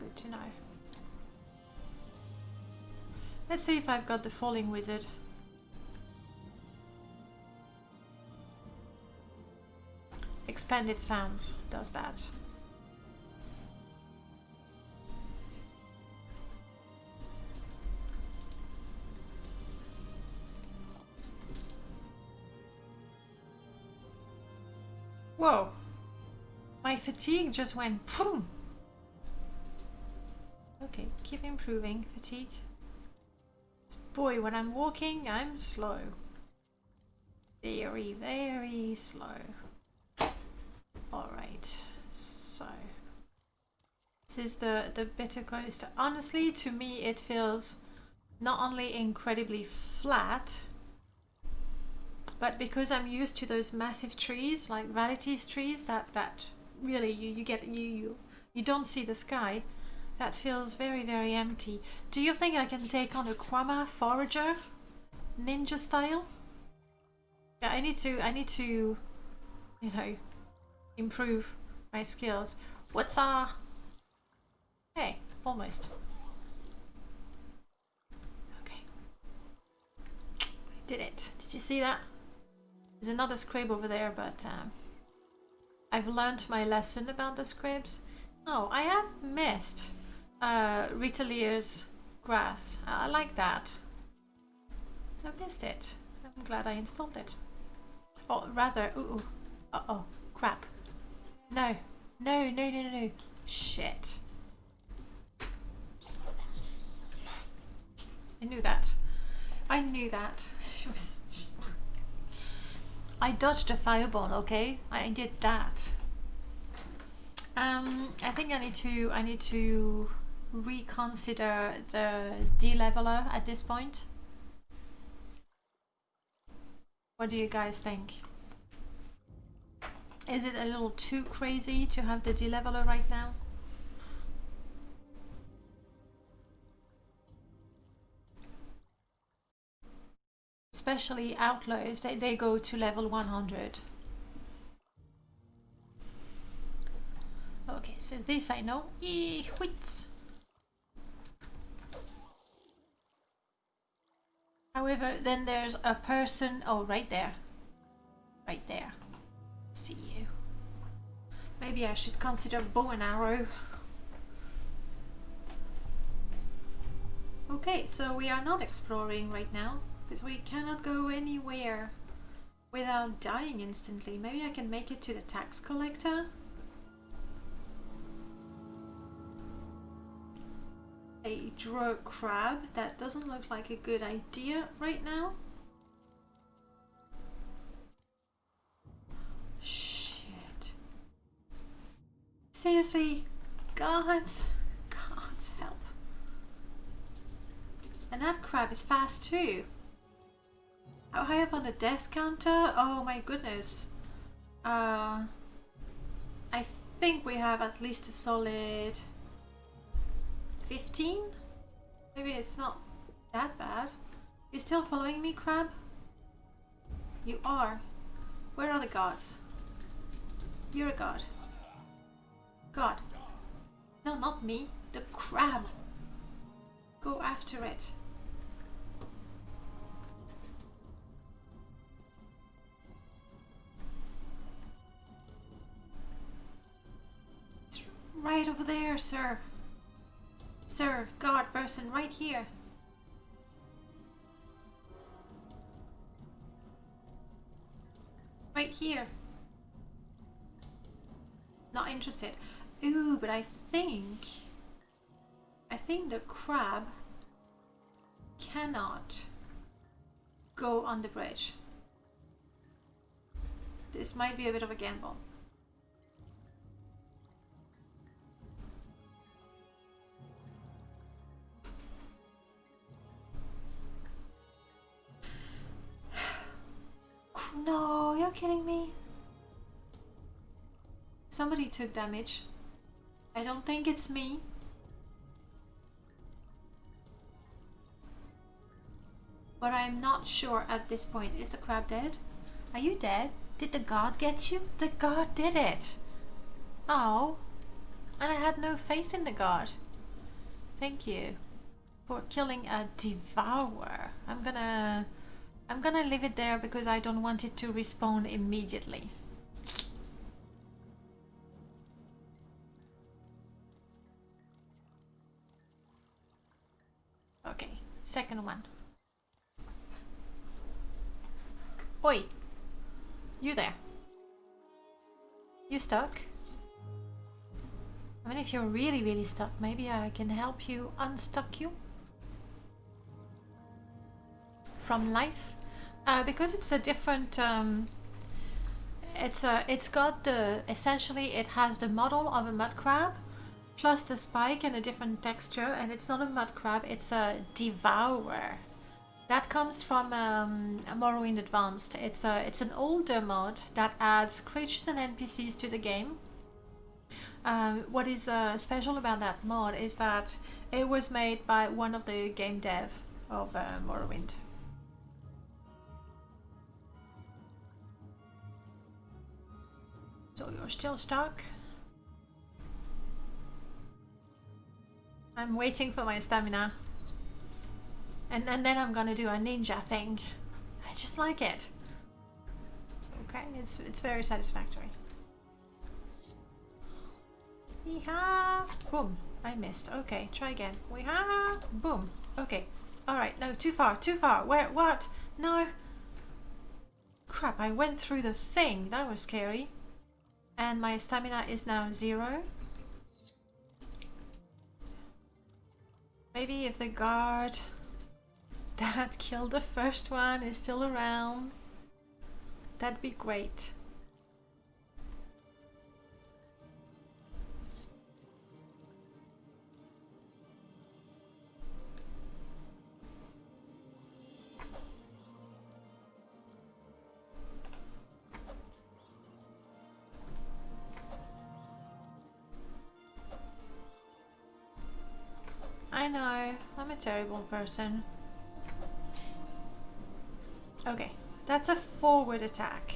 Good to know. Let's see if I've got the falling wizard. Expanded sounds does that. Whoa! My fatigue just went boom. Okay, keep improving fatigue. Boy, when I'm walking, I'm slow. Very, very slow. Alright, so this is the bitter coast. Honestly, to me it feels not only incredibly flat, but because I'm used to those massive trees, like Vality's trees, that really you don't see the sky. That feels very, very empty. Do you think I can take on a Camonna forager, ninja style? Yeah, I need to, you know, improve my skills. What's our... Hey, almost. Okay. I did it. Did you see that? There's another scrib over there, but I've learned my lesson about the scribs. Oh, I have missed Ritelier's grass. I like that. I missed it. I'm glad I installed it. Or rather, ooh, uh-oh, crap. No, no, no, no, no, no. Shit. I knew that. I knew that. I dodged a fireball, okay? I did that. I think I need to reconsider the deleveler at this point. What do you guys think? Is it a little too crazy to have the deleveler right now? Especially outlaws, they go to level 100. Okay, so this I know. Wait. However, then there's a person. Oh, right there. Right there. See you. Maybe I should consider bow and arrow. Okay, so we are not exploring right now, because we cannot go anywhere without dying instantly. Maybe I can make it to the tax collector? A draw crab? That doesn't look like a good idea right now. Shit. Seriously? Gods help. And that crab is fast too. How high up on the death counter? Oh my goodness. I think we have at least a solid 15? Maybe it's not that bad. You still following me, crab? You are. Where are the gods? You're a god. God. No, not me. The crab. Go after it. It's right over there, sir. Sir, guard person, right here. Right here. Not interested. Ooh, but I think the crab cannot go on the bridge. This might be a bit of a gamble. No, you're kidding me. Somebody took damage. I don't think it's me. But I'm not sure at this point. Is the crab dead? Are you dead? Did the god get you? The god did it. Oh. And I had no faith in the god. Thank you for killing a devourer. I'm gonna leave it there because I don't want it to respawn immediately. Okay, second one. Oi! You there? You stuck? I mean, if you're really stuck, maybe I can help you unstuck you from life. Because it's a different, it's got the, essentially it has the model of a mud crab, plus the spike and a different texture, and it's not a mud crab, it's a devourer. That comes from Morrowind Advanced. It's an older mod that adds creatures and NPCs to the game. What is special about that mod is that it was made by one of the game dev of Morrowind. So you're still stuck? I'm waiting for my stamina. And then I'm gonna do a ninja thing. I just like it. Okay, it's very satisfactory. Weehaw! Boom. I missed. Okay, try again. Weehaw! Boom. Okay. Alright, no, too far, too far. Where? What? No. Crap, I went through the thing. That was scary. And my stamina is now 0. Maybe if the guard that killed the first one is still around, that'd be great. I know, I'm a terrible person. Okay, that's a forward attack.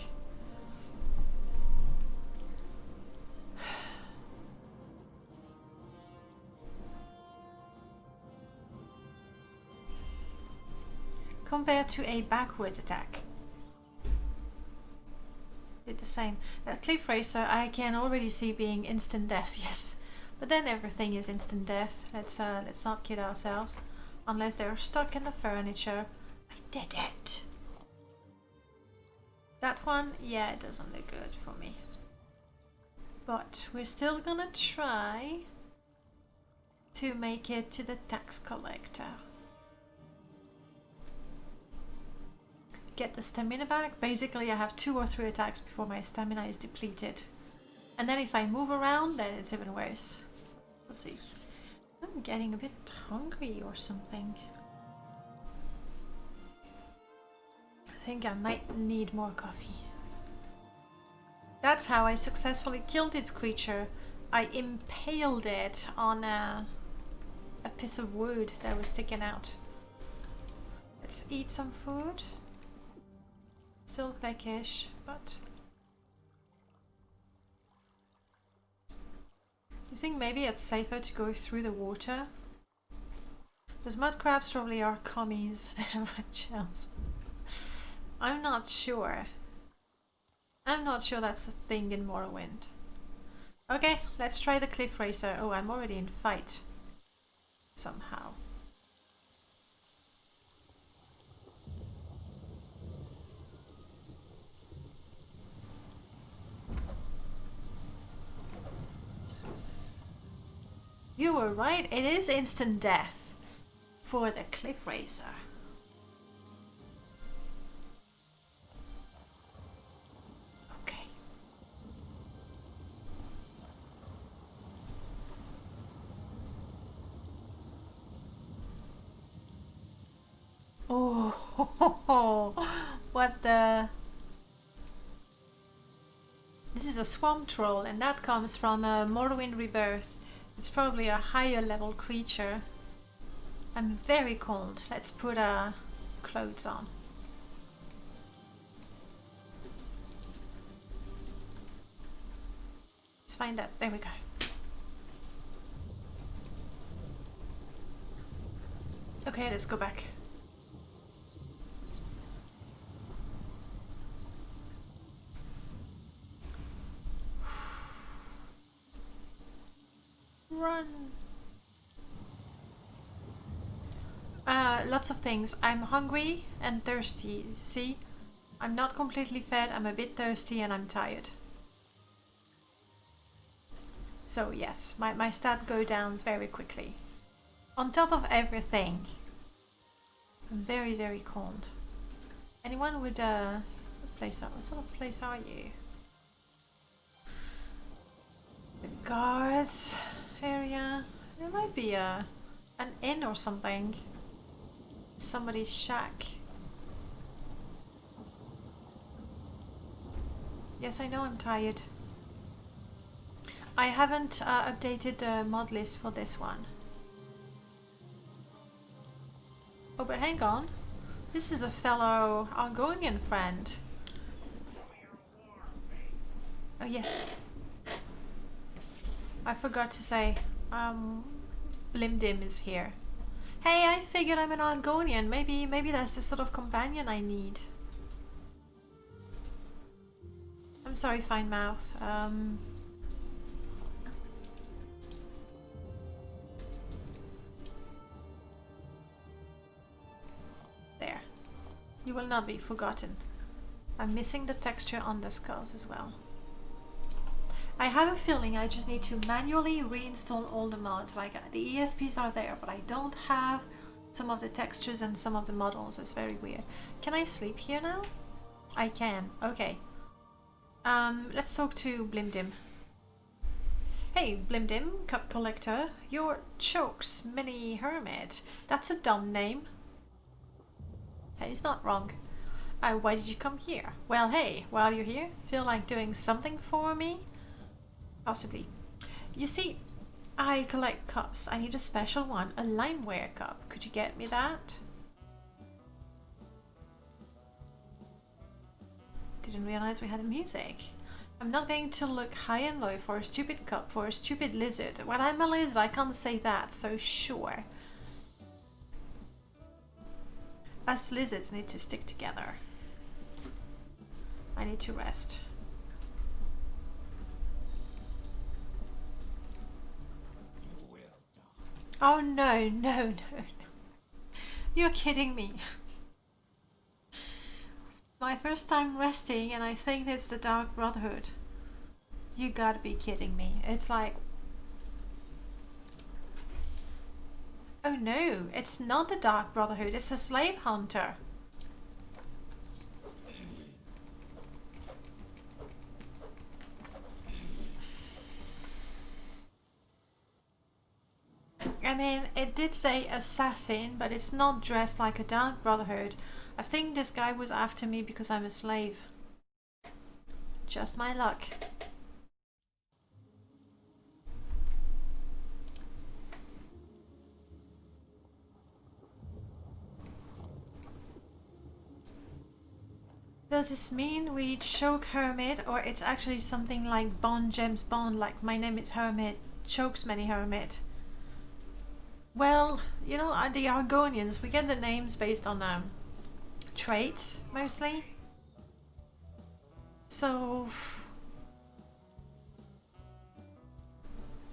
Compared to a backward attack. Did the same. That cliff racer I can already see being instant death, yes. But then everything is instant death. Let's not kid ourselves. Unless they're stuck in the furniture. I did it! That one, yeah, it doesn't look good for me. But we're still gonna try to make it to the tax collector. Get the stamina back. Basically, I have 2 or 3 attacks before my stamina is depleted. And then if I move around, then it's even worse. Let's see. I'm getting a bit hungry or something. I think I might need more coffee. That's how I successfully killed this creature. I impaled it on a piece of wood that was sticking out. Let's eat some food. Still peckish, but... You think maybe it's safer to go through the water? Those mud crabs probably are commies. They have red shells. I'm not sure. I'm not sure that's a thing in Morrowind. Okay, let's try the cliff racer. Oh, I'm already in fight. Somehow. You were right, it is instant death for the cliff racer. Okay. Oh, what the... This is a swamp troll, and that comes from Morrowind Rebirth. It's probably a higher level creature. I'm very cold. Let's put clothes on. Let's find that. There we go. Okay, let's go back. Run. Lots of things. I'm hungry and thirsty. See? I'm not completely fed, I'm a bit thirsty, and I'm tired. So yes, my stat go down very quickly. On top of everything, I'm very, very cold. Anyone would what sort of place are you? The guards area. There might be an inn or something. Somebody's shack. Yes, I know I'm tired. I haven't updated the mod list for this one. Oh, but hang on. This is a fellow Argonian friend. Oh, yes. I forgot to say, Blimdim is here. Hey, I figured I'm an Argonian. Maybe that's the sort of companion I need. I'm sorry, fine mouth. There. You will not be forgotten. I'm missing the texture on the skulls as well. I have a feeling I just need to manually reinstall all the mods. Like the ESPs are there, but I don't have some of the textures and some of the models. It's very weird. Can I sleep here now? I can. Okay. Let's talk to Blimdim. Hey, Blimdim, cup collector. You're Choke's mini hermit. That's a dumb name. Hey, he's not wrong. Why did you come here? Well, hey, while you're here, feel like doing something for me? Possibly. You see, I collect cups. I need a special one, a limeware cup. Could you get me that? Didn't realize we had music. I'm not going to look high and low for a stupid cup for a stupid lizard. Well, I'm a lizard, I can't say that, so sure. Us lizards need to stick together. I need to rest. Oh no, no, no, no. You're kidding me. My first time resting and I think it's the Dark Brotherhood. You gotta be kidding me. It's like... Oh no, it's not the Dark Brotherhood, it's a slave hunter. I mean, it did say assassin, but it's not dressed like a Dark Brotherhood. I think this guy was after me because I'm a slave. Just my luck. Does this mean we choke Hermit, or it's actually something like Bond James Bond, like my name is Hermit, chokes many Hermit? Well, you know, the Argonians, we get the names based on traits, mostly. So...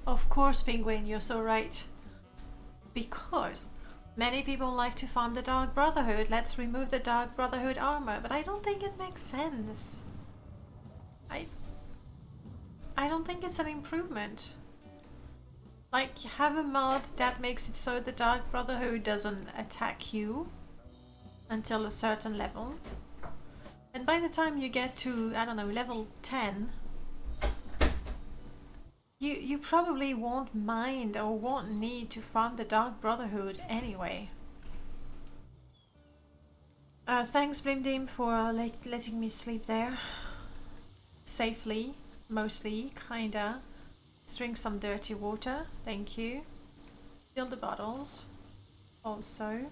Of course, Penguin, you're so right. Because many people like to farm the Dark Brotherhood. Let's remove the Dark Brotherhood armor, but I don't think it makes sense. I don't think it's an improvement. Like, have a mod that makes it so the Dark Brotherhood doesn't attack you until a certain level. And by the time you get to, I don't know, level 10, you probably won't mind or won't need to farm the Dark Brotherhood anyway. Thanks, Blimdim, for letting me sleep there. Safely, mostly, kinda. Drink some dirty water, thank you. Fill the bottles, also.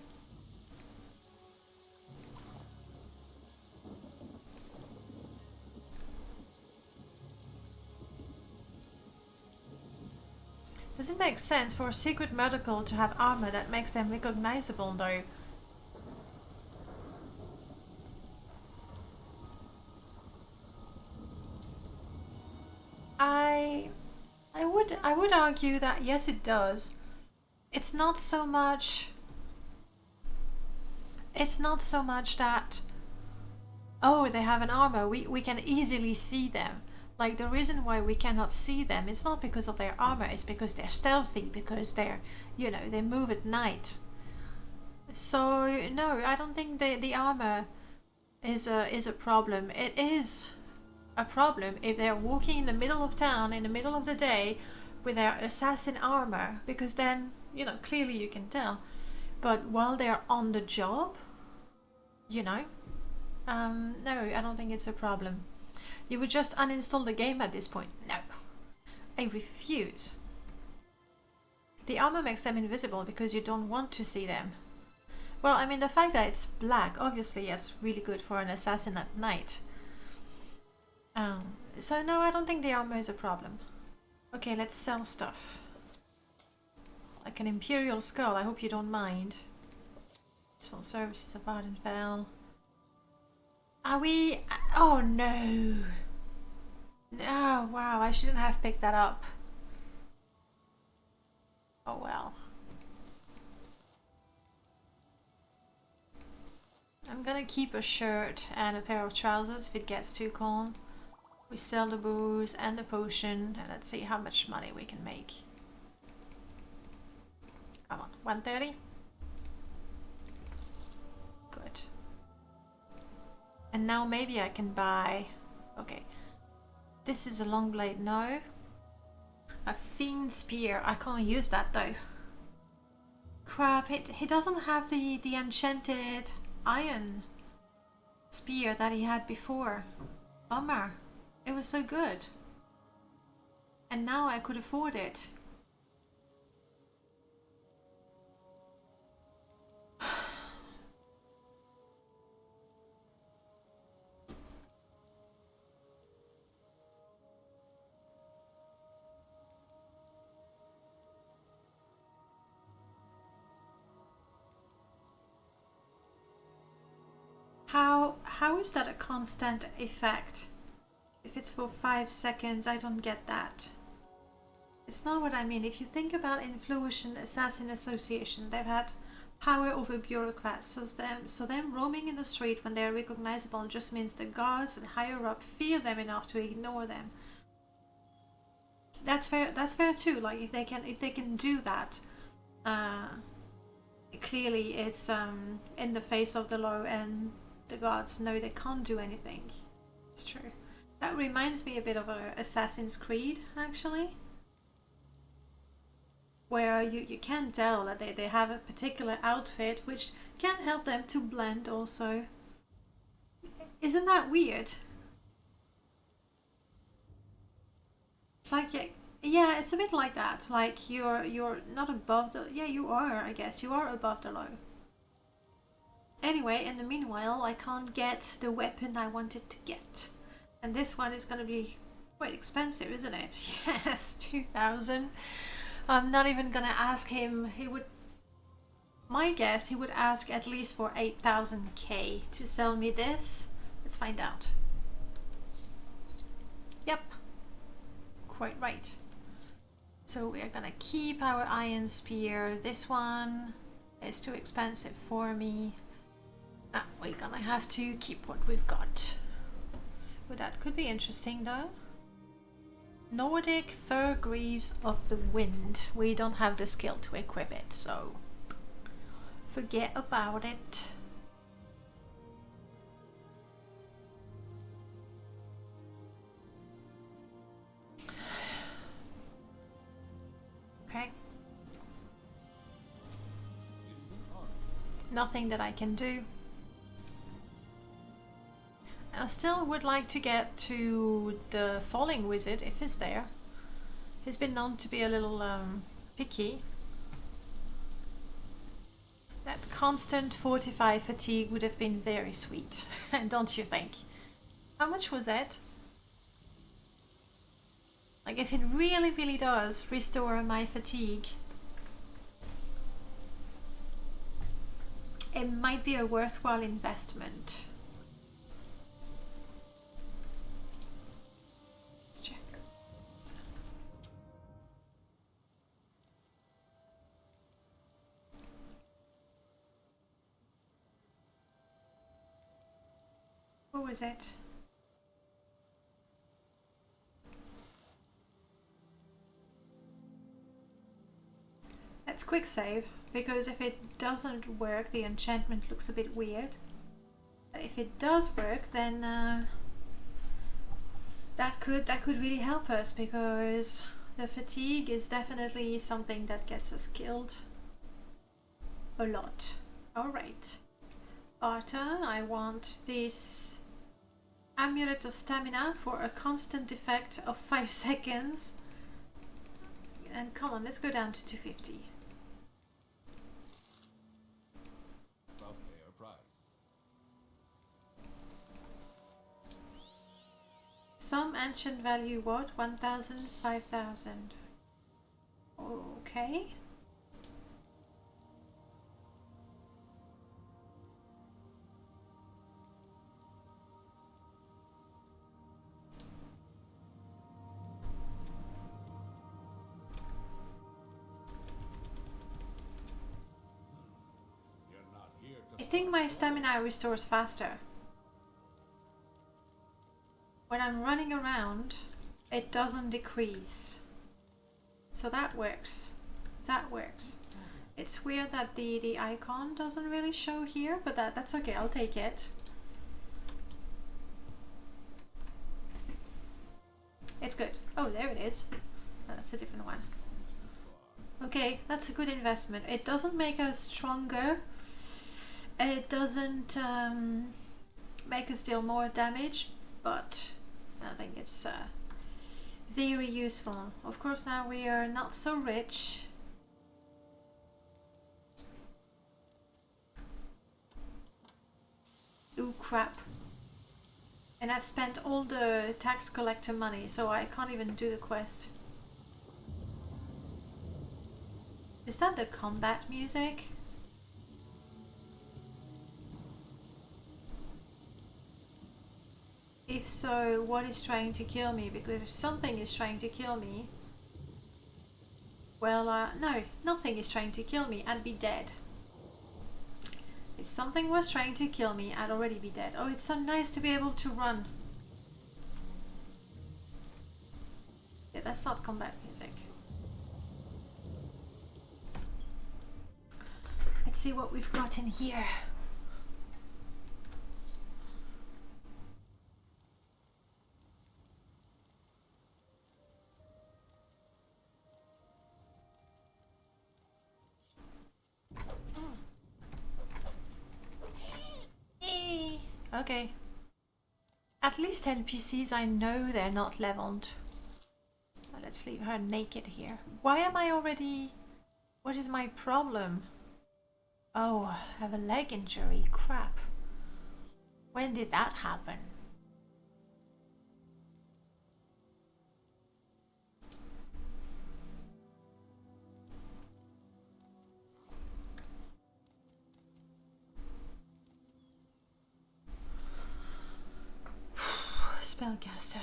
Does it make sense for a secret medical to have armor that makes them recognizable though? I would argue that yes it does. It's not so much that, oh, they have an armor, we can easily see them. Like, the reason why we cannot see them is not because of their armor, it's because they're stealthy, because they're, you know, they move at night. So no, I don't think the armor is a problem. It is a problem if they're walking in the middle of town in the middle of the day with their assassin armor, because then, you know, clearly you can tell. But while they're on the job, you know, no, I don't think it's a problem. You would just uninstall the game at this point. No, I refuse. The armor makes them invisible because you don't want to see them. Well, I mean, the fact that it's black, obviously, is really good for an assassin at night. So no, I don't think the armor is a problem. Okay, let's sell stuff. Like an Imperial Skull, I hope you don't mind. Useful services of Ardenfell. Are we... Oh no! Oh wow, I shouldn't have picked that up. Oh well. I'm gonna keep a shirt and a pair of trousers if it gets too cold. We sell the booze and the potion, and let's see how much money we can make. Come on, 130? Good. And now maybe I can buy... Okay. This is a long blade, no. A fiend spear, I can't use that though. Crap, he doesn't have the enchanted iron spear that he had before. Bummer. It was so good. And now I could afford it. How is that a constant effect? If it's for 5 seconds, I don't get that. It's not what I mean. If you think about Influation Assassin Association, they've had power over bureaucrats, so them roaming in the street when they're recognizable just means the guards and higher up fear them enough to ignore them. That's fair too. Like if they can do that, clearly it's in the face of the law, and the guards know they can't do anything. It's true. That reminds me a bit of Assassin's Creed, actually, where you can tell that they have a particular outfit which can help them to blend also. Isn't that weird? It's like, yeah, it's a bit like that. Like you're not above the... Yeah, you are, I guess. You are above the law. Anyway, in the meanwhile, I can't get the weapon I wanted to get. And this one is going to be quite expensive, isn't it? Yes, 2,000. I'm not even going to ask him. He would... My guess, he would ask at least for 8,000k to sell me this. Let's find out. Yep. Quite right. So we are going to keep our iron spear. This one is too expensive for me. Ah, we're going to have to keep what we've got. Well, that could be interesting though. Nordic Fur Greaves of the Wind. We don't have the skill to equip it, so forget about it. Okay. Nothing that I can do. I still would like to get to the Falling Wizard if he's there. He's been known to be a little picky. That constant 45 fatigue would have been very sweet, don't you think? How much was that? Like if it really, really does restore my fatigue, it might be a worthwhile investment. Let's check. What was it? Let's quick save, because if it doesn't work, the enchantment looks a bit weird. If it does work, then that could really help us, because the fatigue is definitely something that gets us killed a lot. Alright. Arta, I want this Amulet of Stamina for a constant effect of 5 seconds. And come on, let's go down to 250. Some ancient value what? 1,000, 5,000. Okay. I think my stamina restores faster. When I'm running around, it doesn't decrease. So that works. That works. It's weird that the icon doesn't really show here, but that's okay, I'll take it. It's good. Oh, there it is. Oh, that's a different one. Okay, that's a good investment. It doesn't make us stronger. It doesn't make us deal more damage, but I think it's very useful. Of course, now we are not so rich. Ooh, crap. And I've spent all the tax collector money, so I can't even do the quest. Is that the combat music? If so, what is trying to kill me? Because if something is trying to kill me, well, no, nothing is trying to kill me. I'd be dead. If something was trying to kill me, I'd already be dead. Oh, it's so nice to be able to run. Yeah, that's not combat music. Let's see what we've got in here. Okay. At least NPCs, I know they're not leveled. Let's leave her naked here. Why am I already... What is my problem? Oh, I have a leg injury. Crap. When did that happen? Spellcaster.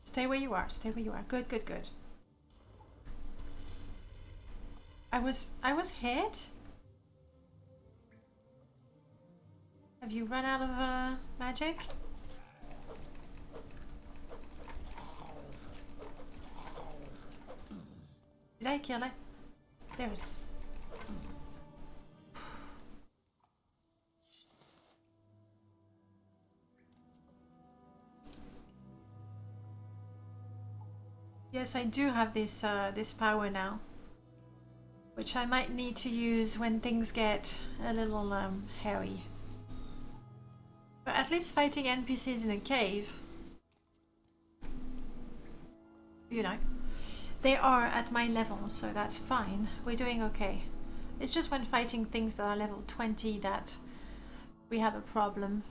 Stay where you are, stay where you are. Good, good, good. I was hit? Have you run out of magic? Did I kill it? There it is. Yes, I do have this this power now, which I might need to use when things get a little hairy. But at least fighting NPCs in a cave, you know, they are at my level, so that's fine. We're doing okay. It's just when fighting things that are level 20 that we have a problem.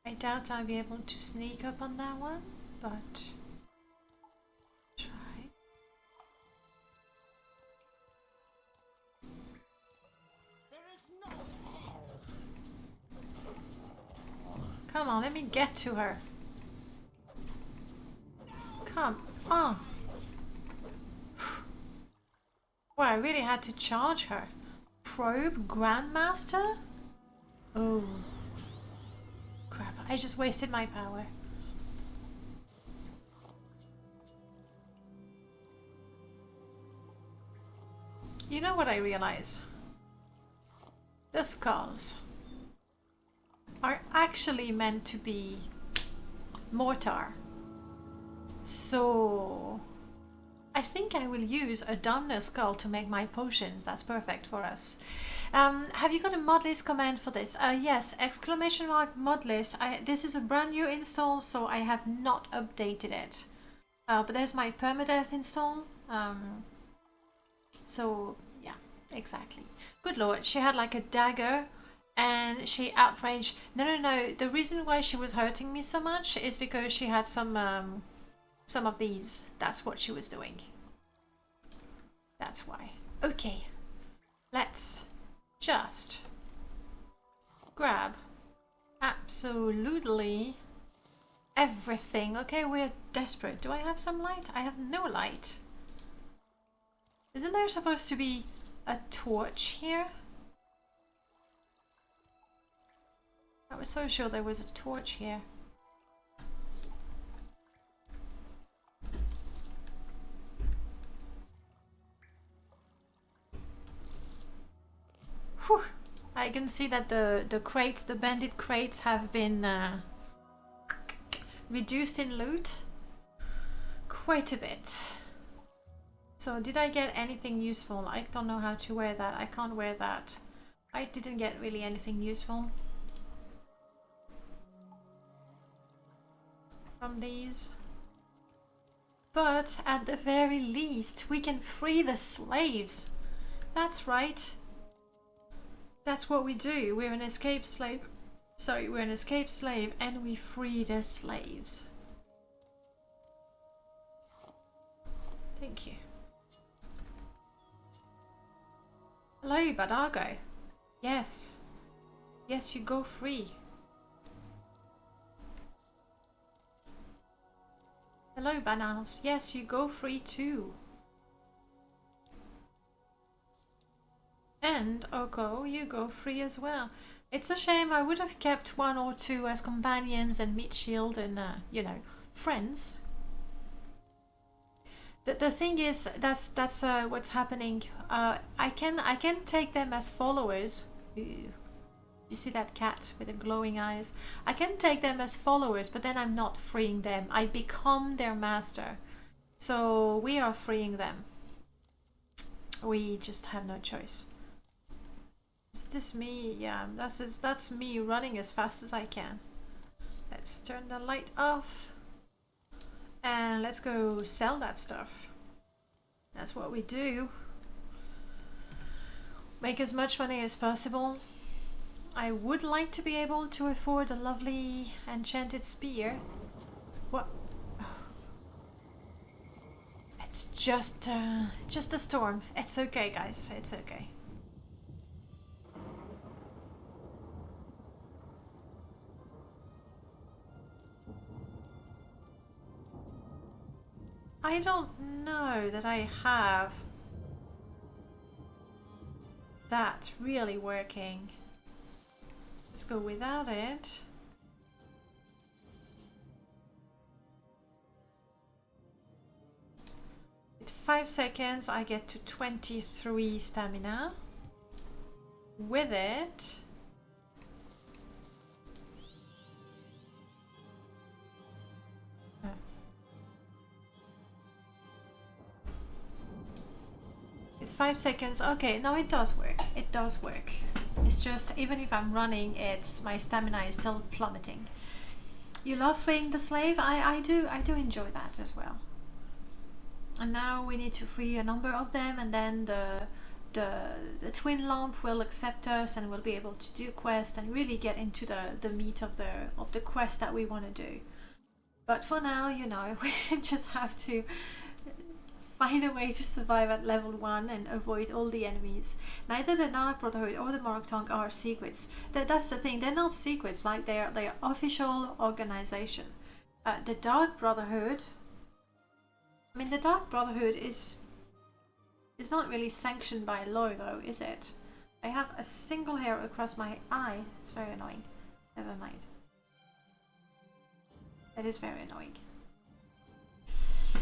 I doubt I'll be able to sneak up on that one, but try. Come on, let me get to her. Come on. Well, I really had to charge her. Probe Grandmaster? Oh. Crap, I just wasted my power. You know what I realize? The skulls are actually meant to be mortar. So I think I will use a Domner skull to make my potions. That's perfect for us. Have you got a mod list command for this? Yes, exclamation mark mod list. This is a brand new install, so I have not updated it. But there's my permadeath install. So yeah, exactly. Good lord, she had like a dagger and she outraged. No. The reason why she was hurting me so much is because she had some of these. That's what she was doing. That's why. Okay, let's just grab absolutely everything. Okay, we're desperate. Do I have some light? I have no light. Isn't there supposed to be a torch here? I was so sure there was a torch here. Whew. I can see that the crates, the bandit crates, have been reduced in loot quite a bit. So did I get anything useful? I don't know how to wear that. I can't wear that. I didn't get really anything useful from these. But at the very least, we can free the slaves. That's right. That's what we do. We're an escaped slave. Sorry, we're an escaped slave and we free the slaves. Thank you. Hello, Badago. Yes. Yes, you go free. Hello, Bananas. Yes, you go free too. And Oko, you go free as well. It's a shame. I would have kept one or two as companions and meat shield and you know, friends. The thing is, that's what's happening. I can take them as followers. Ooh. You see that cat with the glowing eyes? I can take them as followers, but then I'm not freeing them. I become their master. So we are freeing them. We just have no choice. Is this me? Yeah, that's me running as fast as I can. Let's turn the light off. And let's go sell that stuff. That's what we do. Make as much money as possible. I would like to be able to afford a lovely enchanted spear. What? It's just a storm. It's okay, guys. It's okay. I don't know that I have that really working. Let's go without it. With 5 seconds I get to 23 stamina. With it, it's 5 seconds. Okay, no, it does work. It does work. It's just, even if I'm running, my stamina is still plummeting. You love freeing the slave? I do enjoy that as well. And now we need to free a number of them, and then the twin lamp will accept us, and we'll be able to do quest and really get into the meat of the quest that we want to do. But for now, you know, we just have to find a way to survive at level 1 and avoid all the enemies. Neither the Dark Brotherhood or the Morrowind Tongue are secrets. That's the thing, they're not secrets, like they are official organization. The Dark Brotherhood, I mean, the Dark Brotherhood is not really sanctioned by law though, is it? I have a single hair across my eye. It's very annoying. Never mind. It is very annoying.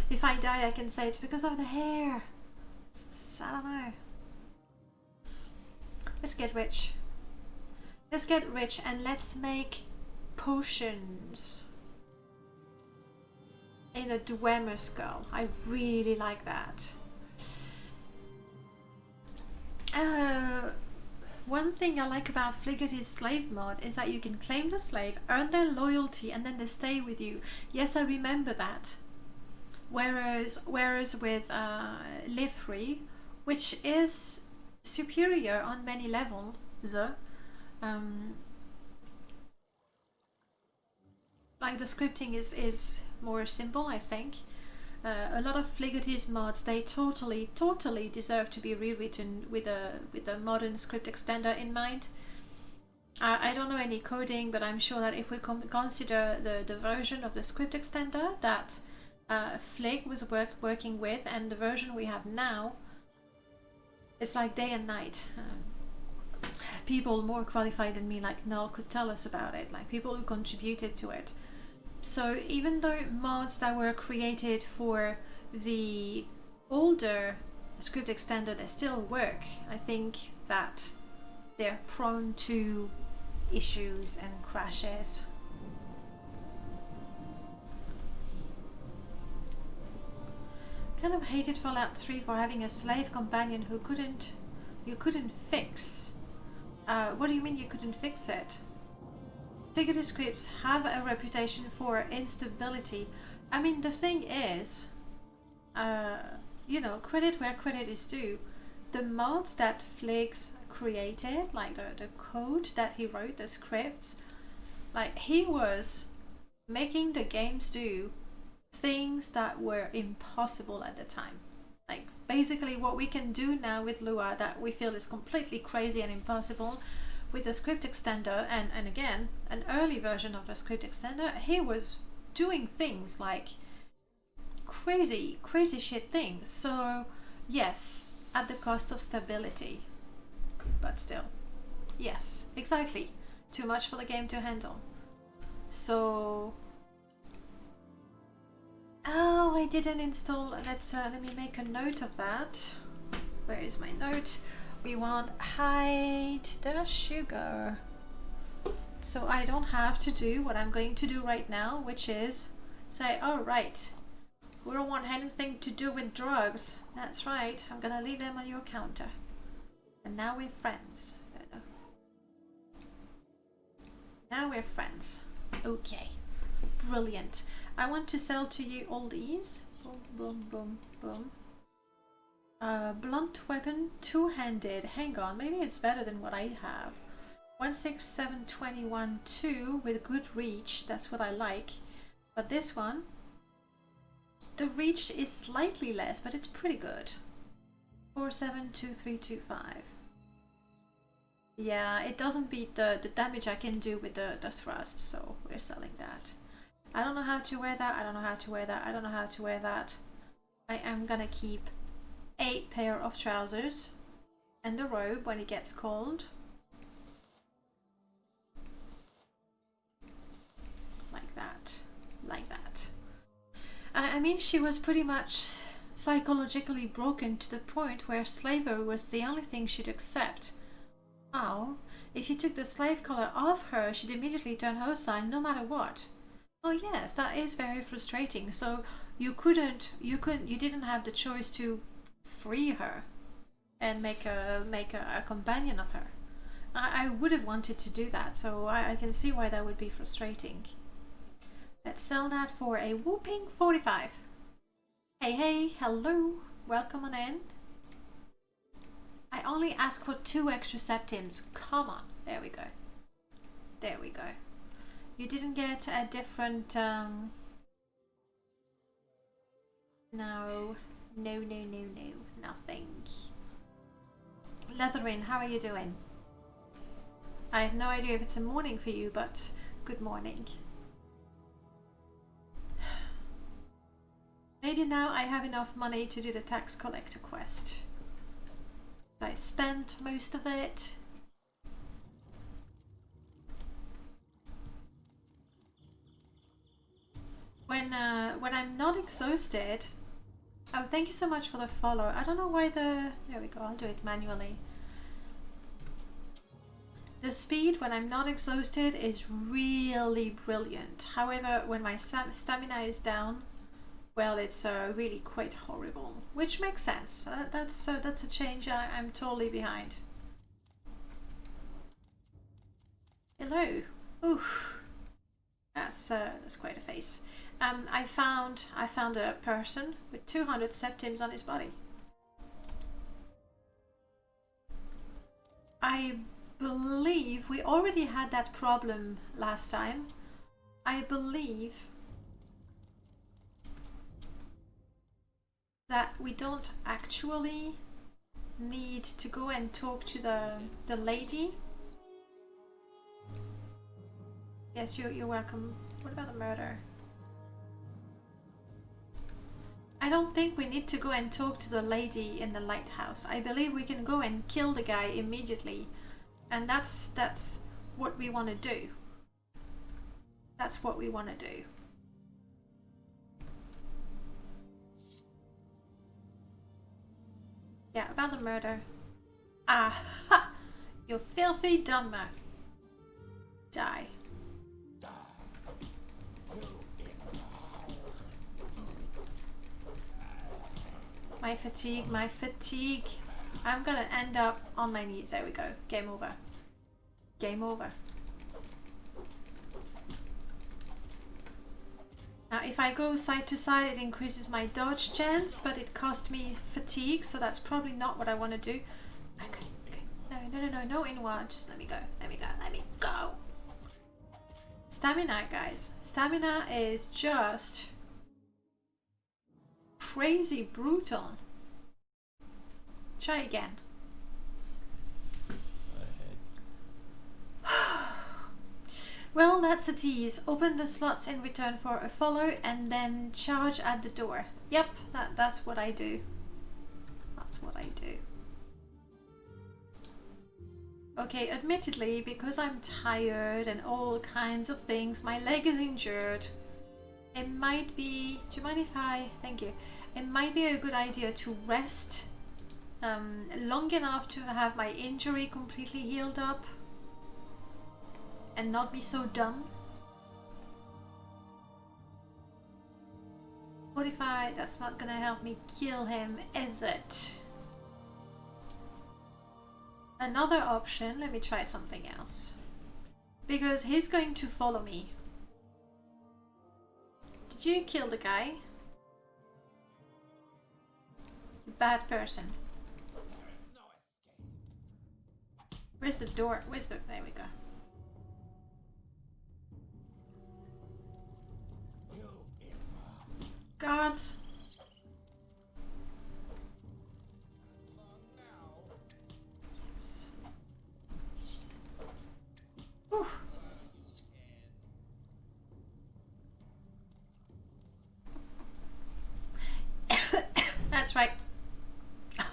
If I die, I can say it's because of the hair. I don't know. Let's get rich. Let's get rich and let's make potions. In a Dwemer skull. I really like that. One thing I like about Fliggety's slave mod is that you can claim the slave, earn their loyalty, and then they stay with you. Yes, I remember that. Whereas with Live Free, which is superior on many levels, like the scripting is more simple, I think. A lot of Fliggety's mods, they totally deserve to be rewritten with a modern script extender in mind. I don't know any coding, but I'm sure that if we consider the version of the script extender that Flig was working with and the version we have now, it's like day and night. People more qualified than me, like Null, could tell us about it, like people who contributed to it. So even though mods that were created for the older script extender, they still work, I think that they're prone to issues and crashes. Kind of hated Fallout 3 for having a slave companion who you couldn't fix. What do you mean you couldn't fix it? Fliggity scripts have a reputation for instability. I mean, the thing is, you know, credit where credit is due. The mods that Fligs created, like the code that he wrote, the scripts, like he was making the games do things that were impossible at the time. Like basically what we can do now with Lua that we feel is completely crazy and impossible, with the script extender, and again, an early version of the script extender, he was doing things like crazy shit things. So yes, at the cost of stability, but still, yes, exactly, too much for the game to handle. So, oh, I didn't install, let me make a note of that. Where is my note? We want hide the sugar. So I don't have to do what I'm going to do right now, which is say, oh right, we don't want anything to do with drugs. That's right, I'm gonna leave them on your counter. And now we're friends. Now we're friends. Okay, brilliant. I want to sell to you all these. Boom, boom, boom, boom. Blunt weapon, two-handed. Hang on, maybe it's better than what I have. 16721 2 with good reach. That's what I like. But this one, the reach is slightly less, but it's pretty good. 472325. Yeah, it doesn't beat the damage I can do with the thrust, so we're selling that. I don't know how to wear that. I don't know how to wear that. I don't know how to wear that. I am gonna keep 8 pair of trousers and the robe when it gets cold. Like that. Like that. I mean, she was pretty much psychologically broken to the point where slavery was the only thing she'd accept. Oh, if you took the slave collar off her, she'd immediately turn hostile no matter what. Oh yes, that is very frustrating. So you didn't have the choice to free her and make a companion of her. I would have wanted to do that, so I can see why that would be frustrating. Let's sell that for a whooping 45. Hey, hello, welcome on in. I only ask for 2 extra septims. Come on, there we go. There we go. You didn't get a different, no, nothing. Leatherin, how are you doing? I have no idea if it's a morning for you, but good morning. Maybe now I have enough money to do the tax collector quest. I spent most of it. When I'm not exhausted. Oh, thank you so much for the follow. I don't know why there we go, I'll do it manually. The speed when I'm not exhausted is really brilliant. However, when my stamina is down, well, it's really quite horrible, which makes sense. That's a change I'm totally behind. Hello. Oof. That's quite a face. I found a person with 200 septims on his body. I believe we already had that problem last time. I believe that we don't actually need to go and talk to the lady. Yes, you're welcome. What about the murder? I don't think we need to go and talk to the lady in the lighthouse. I believe we can go and kill the guy immediately, and that's what we want to do. That's what we want to do. Yeah, about the murder. Ah, ha! You filthy Dunmer. Die. My fatigue, my fatigue. I'm gonna end up on my knees. There we go. Game over. Game over. Now if I go side to side, it increases my dodge chance, but it cost me fatigue, so that's probably not what I want to do. Okay, okay. No, Inwa. Just let me go. Let me go. Stamina, guys. Stamina is just crazy brutal. Try again. Well, that's a tease. Open the slots in return for a follow and then charge at the door. Yep, that's what I do. That's what I do. Okay, admittedly, because I'm tired and all kinds of things, my leg is injured. It might be... Do you mind if I... Thank you. It might be a good idea to rest long enough to have my injury completely healed up and not be so dumb. What if I... That's not gonna help me kill him, is it? Another option, let me try something else. Because he's going to follow me. Did you kill the guy? You bad person. Where's the door? Where's the... There we go. Guards. Yes. Whew. That's right.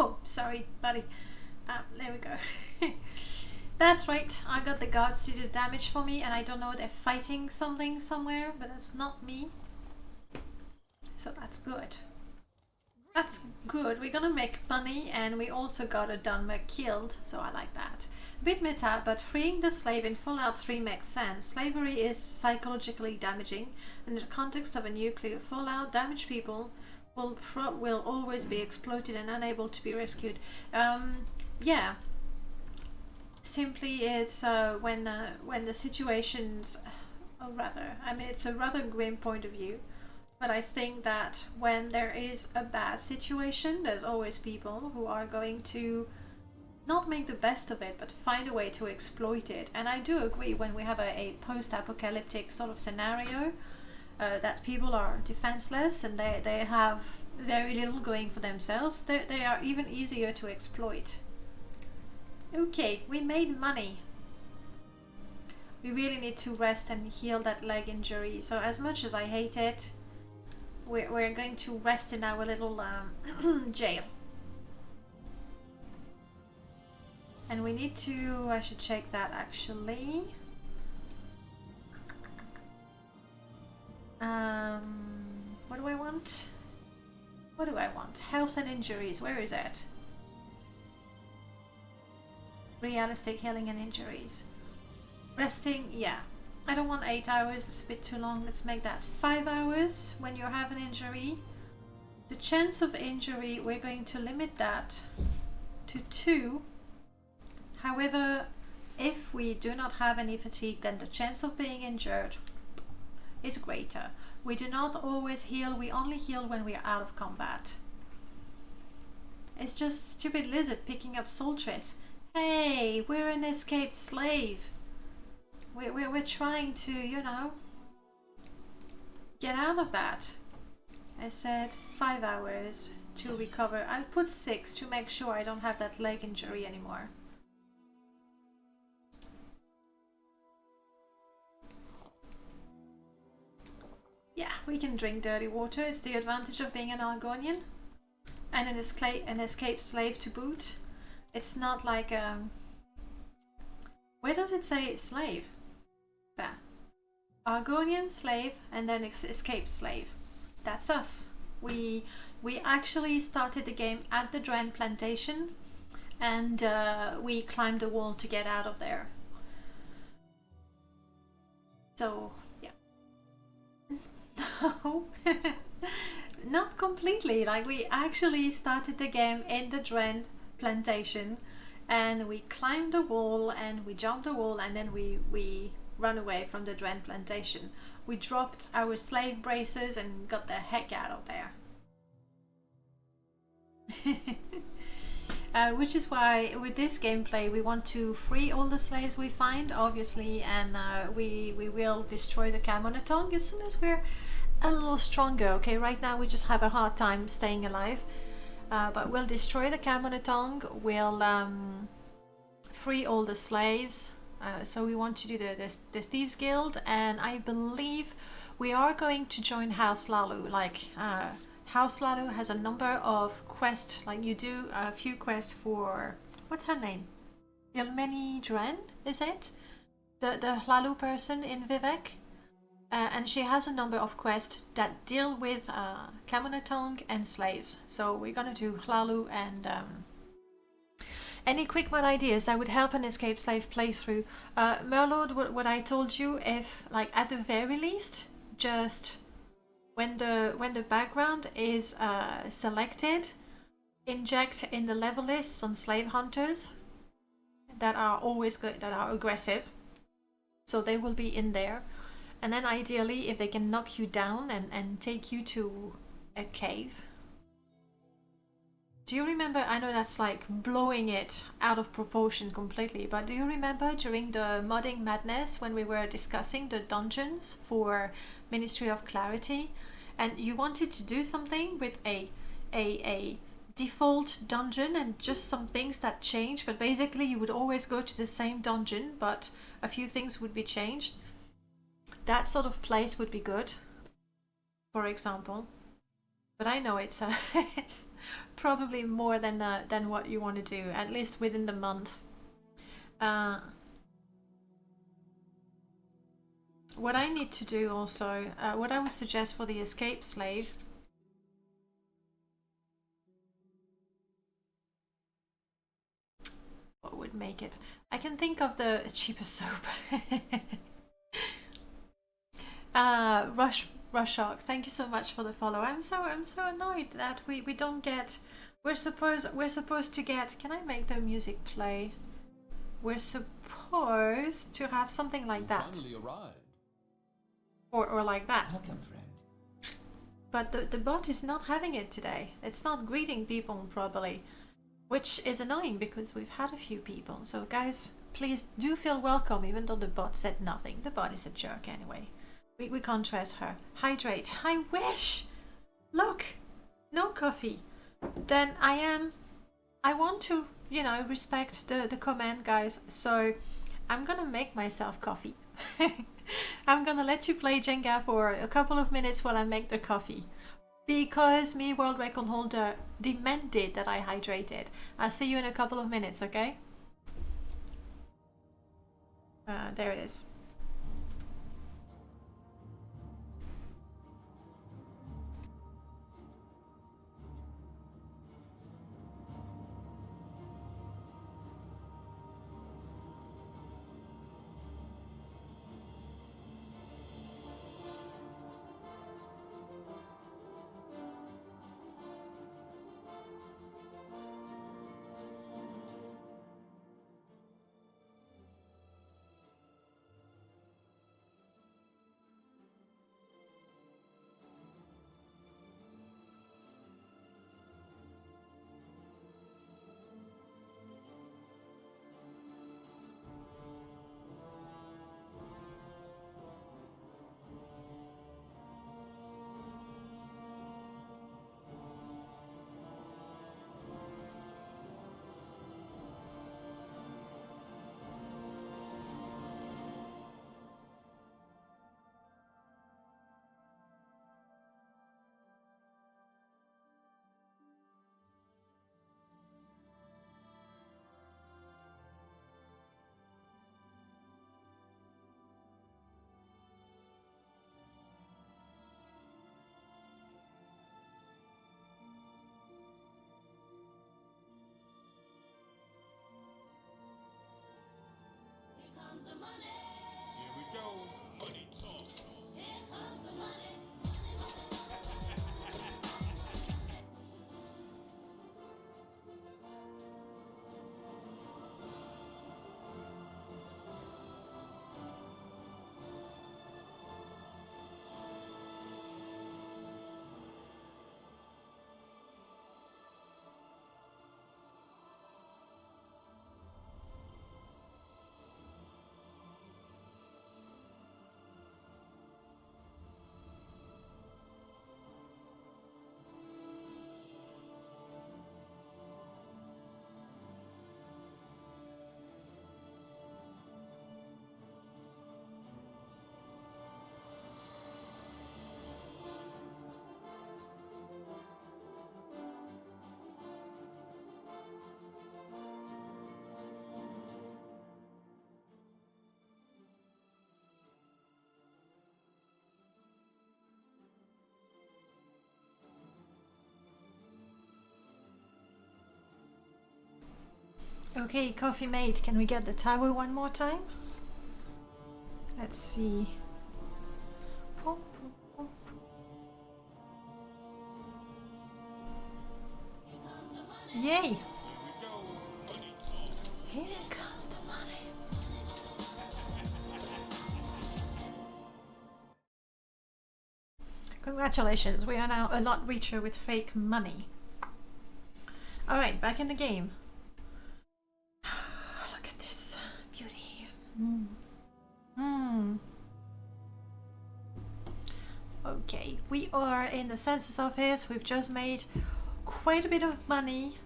Oh, sorry, buddy. There we go. That's right. I got the guards to do the damage for me, and I don't know, they're fighting something somewhere, but it's not me. So that's good. That's good. We're gonna make money, and we also got a Dunmer killed, so I like that. A bit meta, but freeing the slave in Fallout 3 makes sense. Slavery is psychologically damaging. In the context of a nuclear fallout, damaged people will always be exploited and unable to be rescued. Yeah. Simply, it's when the situations, or rather, I mean, it's a rather grim point of view. But I think that when there is a bad situation, there's always people who are going to not make the best of it, but find a way to exploit it. And I do agree, when we have a post-apocalyptic sort of scenario, that people are defenseless and they have very little going for themselves, they are even easier to exploit. Okay, we made money. We really need to rest and heal that leg injury. So as much as I hate it, we're going to rest in our little jail. And we need to, I should check that actually. What do I want? What do I want? Health and injuries, where is it? Realistic healing and injuries. Resting, yeah. I don't want 8 hours, it's a bit too long. Let's make that 5 hours when you have an injury. The chance of injury, we're going to limit that to 2. However, if we do not have any fatigue, then the chance of being injured is greater. We do not always heal, we only heal when we are out of combat. It's just stupid lizard picking up soldiers. Hey, we're an escaped slave. We're trying to, you know, get out of that. I said 5 hours to recover. I'll put 6 to make sure I don't have that leg injury anymore. Yeah, we can drink dirty water. It's the advantage of being an Argonian and an escaped slave to boot. It's not like where does it say slave? There. Argonian slave and then escaped slave. That's us. We actually started the game at the Dren Plantation, and we climbed the wall to get out of there. So yeah. No. Not completely. Like, we actually started the game in the Dren Plantation, and we climbed the wall and we jumped the wall, and then we run away from the Dren Plantation. We dropped our slave braces and got the heck out of there. Which is why with this gameplay we want to free all the slaves we find, obviously, and we will destroy the Camonna Tong as soon as we're a little stronger. Okay, right now we just have a hard time staying alive, but we'll destroy the Camonna Tong, we'll free all the slaves. So we want to do the Thieves Guild, and I believe we are going to join House Lalu. Like, House Lalu has a number of quests, like you do a few quests for, what's her name? Ilmeni Dren, is it? The Lalu person in Vivek? And she has a number of quests that deal with Camonna Tong and slaves. So we're gonna do Lalu and any quick mod ideas that would help an escaped slave playthrough. Merlord, what I told you, if, like, at the very least, just when the background is selected, inject in the level list some slave hunters that are always good, that are aggressive, so they will be in there. And then ideally, if they can knock you down and take you to a cave. Do you remember, I know that's like blowing it out of proportion completely, but do you remember during the modding madness when we were discussing the dungeons for Ministry of Clarity, and you wanted to do something with a default dungeon and just some things that change, but basically you would always go to the same dungeon, but a few things would be changed? That sort of place would be good, for example. But I know it's it's probably more than what you want to do, at least within the month. What I need to do also, what I would suggest for the escape slave, what would make it? I can think of the cheapest soap. Rushok, thank you so much for the follow. I'm so annoyed that we don't get. We're supposed to get. Can I make the music play? We're supposed to have something like that. Finally arrived. Or like that. Welcome, friend. But the bot is not having it today. It's not greeting people properly, which is annoying because we've had a few people. So guys, please do feel welcome, even though the bot said nothing. The bot is a jerk anyway. We can't trust her. Hydrate. I wish! Look! No coffee. Then I want to, you know, respect the command, guys. So I'm gonna make myself coffee. I'm gonna let you play Jenga for a couple of minutes while I make the coffee. Because me, world record holder, demanded that I hydrated. I'll see you in a couple of minutes, okay? There it is. The money. Here we go. Money talk. Here comes the money. Okay, coffee mate, can we get the tower one more time? Let's see. Yay! Here comes the money. Congratulations, we are now a lot richer with fake money. Alright, back in the game. Look at this beauty. Okay, we are in the census office. We've just made quite a bit of money.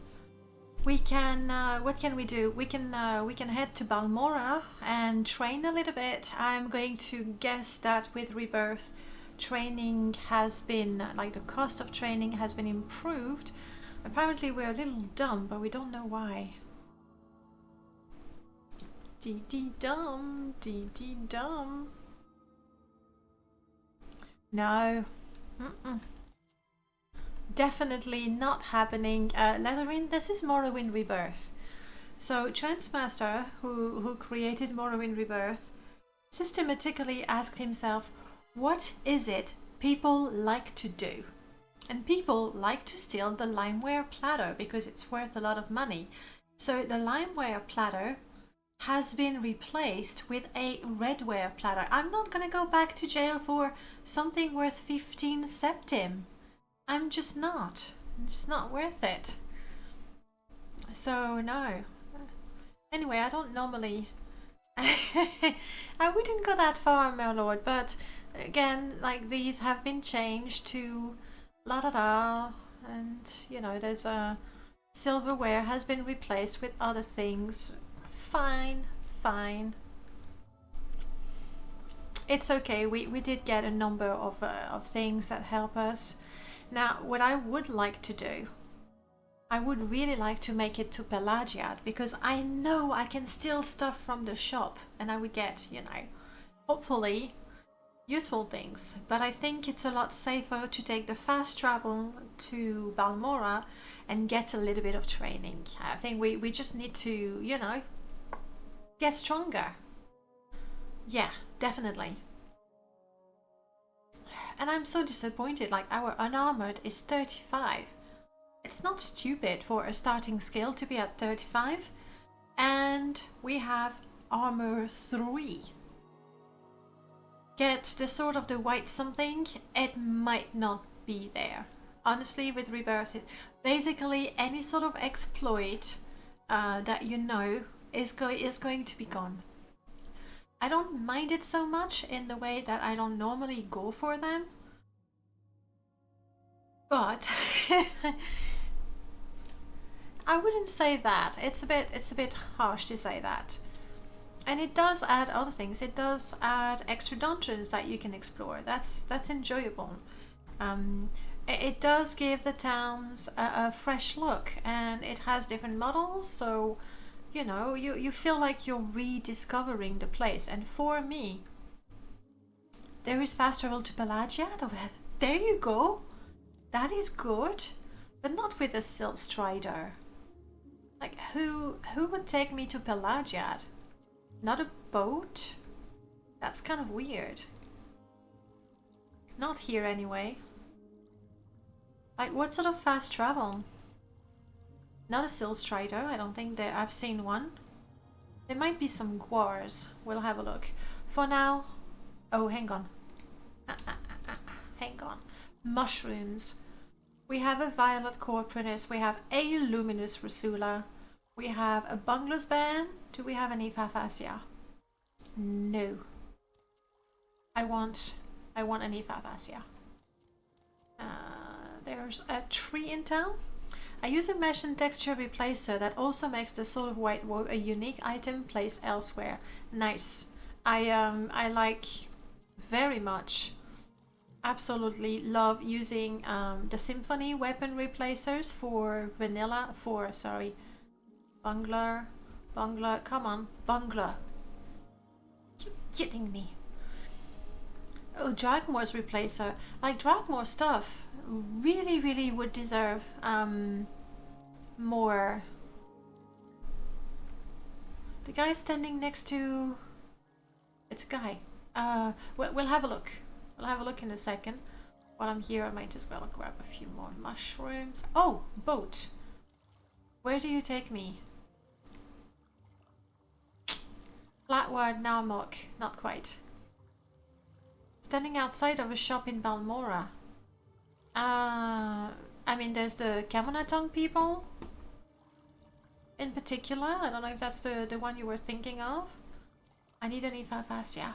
We can, what can we do? We can head to Balmora and train a little bit. I'm going to guess that with Rebirth, training has been, like the cost of training has been improved. Apparently we're a little dumb, but we don't know why. Dee-dee-dum, dee-dee-dum. No. Definitely not happening. Leatherin, this is Morrowind Rebirth. So Transmaster, who created Morrowind Rebirth, systematically asked himself, what is it people like to do? And people like to steal the limeware platter because it's worth a lot of money. So the limeware platter has been replaced with a redware platter. I'm not gonna go back to jail for something worth 15 septim. I'm just not. It's not worth it. So no. Anyway, I don't normally... I wouldn't go that far, my lord, but again, like, these have been changed to la da da, and you know, there's a silverware has been replaced with other things. Fine, fine. It's okay. We did get a number of things that help us. Now, what I would like to do, I would really like to make it to Pelagiad, because I know I can steal stuff from the shop and I would get, you know, hopefully useful things. But I think it's a lot safer to take the fast travel to Balmora and get a little bit of training. I think we just need to, you know, get stronger. Yeah, definitely. And I'm so disappointed, like, our unarmored is 35. It's not stupid for a starting skill to be at 35. And we have armor 3. Get the Sword of the White something, it might not be there. Honestly, with Rebirth, basically any sort of exploit that you know is going to be gone. I don't mind it so much in the way that I don't normally go for them. But I wouldn't say that. It's a bit harsh to say that. And it does add other things. It does add extra dungeons that you can explore. That's enjoyable. It does give the towns a fresh look, and it has different models, so you know, you feel like you're rediscovering the place. And for me, there is fast travel to Pelagiad. Oh, there you go. That is good, but not with a Silt Strider. Like, who would take me to Pelagiad? Not a boat? That's kind of weird. Not here anyway. Like, what sort of fast travel? Not a Silt Strider. I don't think that I've seen one. There might be some guars. We'll have a look. For now... Oh, hang on. Hang on. Mushrooms. We have a Violet Corprinus. We have a Luminous Rasula. We have a Bungler's Ban. Do we have any Fafasia? No. I want any Fafasia. There's a tree in town. I use a mesh and texture replacer that also makes the Sword of White Woe a unique item placed elsewhere. Nice. I like very much, absolutely love using the Symphony weapon replacers for vanilla, Bungler, come on, Bungler. You kidding me? Oh, Dragmore's replacer. Like, Dragmore stuff really would deserve more. The guy standing next to... It's a guy. We'll have a look. We'll have a look in a second. While I'm here, I might as well grab a few more mushrooms. Oh, boat. Where do you take me? Flatward Narmok. Not quite. Standing outside of a shop in Balmora. I mean, there's the Camonna Tong people. In particular, I don't know if that's the one you were thinking of. I need an Ifafasia.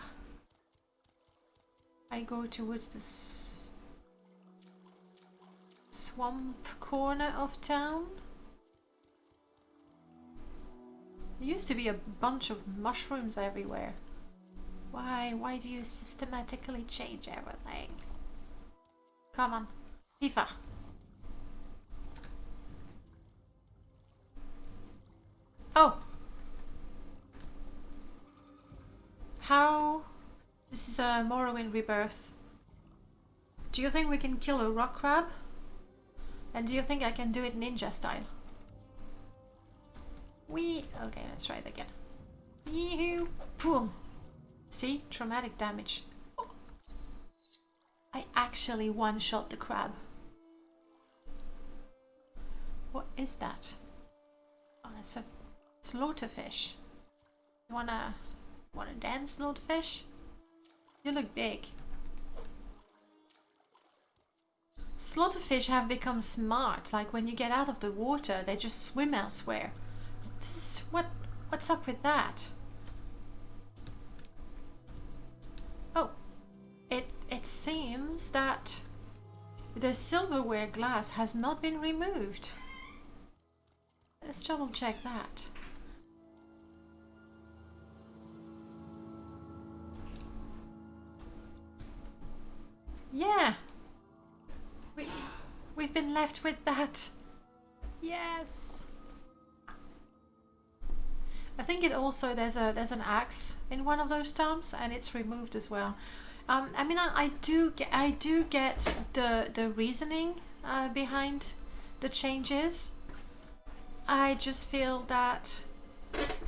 I go towards the swamp corner of town. There used to be a bunch of mushrooms everywhere. Why do you systematically change everything? Come on, Ifa. Oh! How? This is a Morrowind Rebirth. Do you think we can kill a rock crab? And do you think I can do it ninja style? Okay, let's try it again. Yee-hoo! Boom! See? Traumatic damage. Oh. I actually one-shot the crab. What is that? Oh, that's a slaughterfish. You wanna dance, slaughterfish? You look big. Slaughterfish have become smart. Like when you get out of the water, they just swim elsewhere. What's up with that? Oh, it seems that the silverware glass has not been removed. Let's double check that. Yeah. We've been left with that. Yes. I think it also there's an axe in one of those tombs, and it's removed as well. I mean, I do get the reasoning behind the changes. I just feel that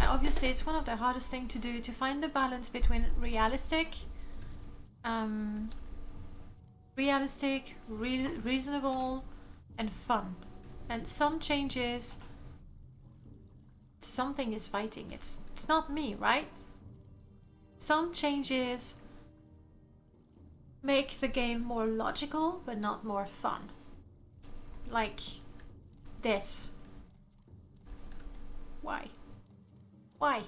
obviously it's one of the hardest things to do, to find the balance between realistic, reasonable, and fun. And some changes, something is fighting. It's not me, right? Some changes make the game more logical, but not more fun. Like this. Why? Why?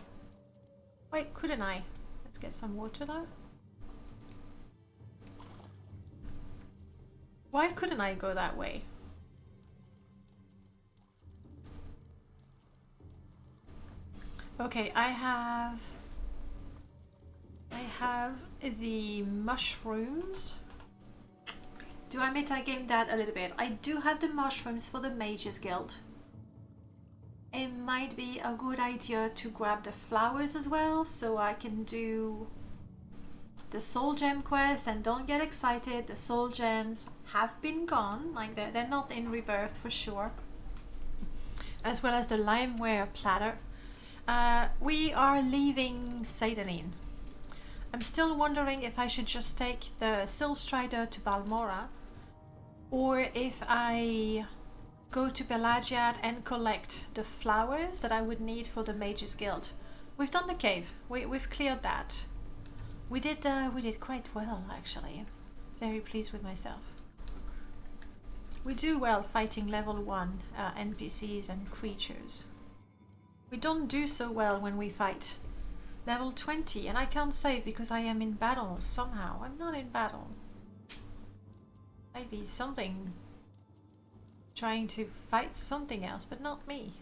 Why couldn't I? Let's get some water though. Why couldn't I go that way? Okay, I have the mushrooms. Do I metagame that a little bit? I do have the mushrooms for the Mages Guild. It might be a good idea to grab the flowers as well, so I can do the soul gem quest. And don't get excited, the soul gems have been gone, like they're not in Rebirth for sure. As well as the limeware platter. We are leaving Seydanin. I'm still wondering if I should just take the Silstrider to Balmora, or if I go to Pelagiad and collect the flowers that I would need for the Mages Guild. We've done the cave. We've cleared that. We did quite well, actually. Very pleased with myself. We do well fighting level 1 NPCs and creatures. We don't do so well when we fight level 20, and I can't say because I am in battle somehow. I'm not in battle. Maybe something trying to fight something else, but not me.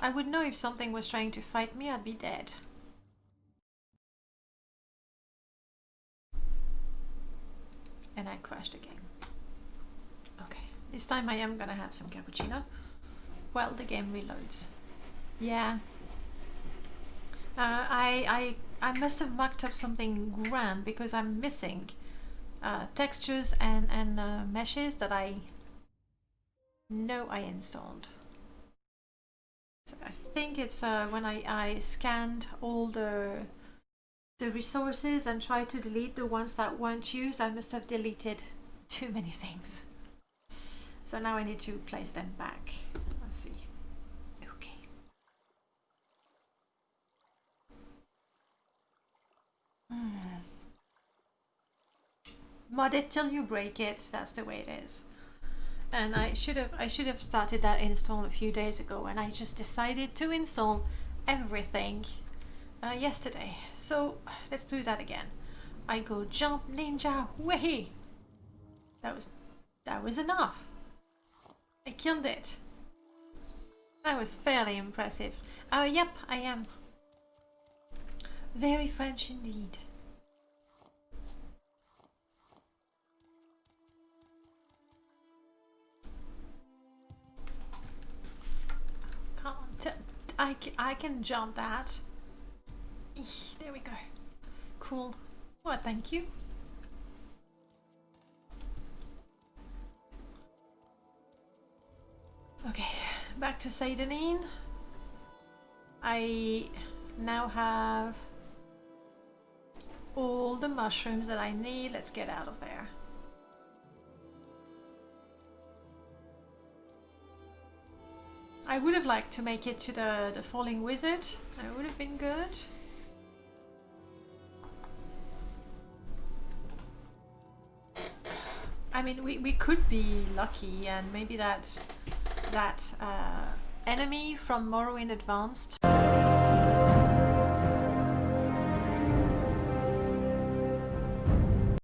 I would know if something was trying to fight me, I'd be dead. And I crashed again. Okay, this time I am gonna have some cappuccino while the game reloads. Yeah. I must have mucked up something grand because I'm missing textures and meshes that I know I installed. So I think it's when I scanned all the resources and tried to delete the ones that weren't used, I must have deleted too many things. So now I need to place them back. Let's see. Okay. Mod it till you break it. That's the way it is. And I should have started that install a few days ago, and I just decided to install everything yesterday. So let's do that again. I go jump ninja way. That was enough. I killed it. That was fairly impressive. Yep, I am. Very French indeed. I can jump that. There we go. Cool. Well, thank you. Okay, back to Seydanin. I now have all the mushrooms that I need. Let's get out of there. I would have liked to make it to the Falling Wizard. That would have been good. mean, we could be lucky, and maybe that enemy from Morrowind Advanced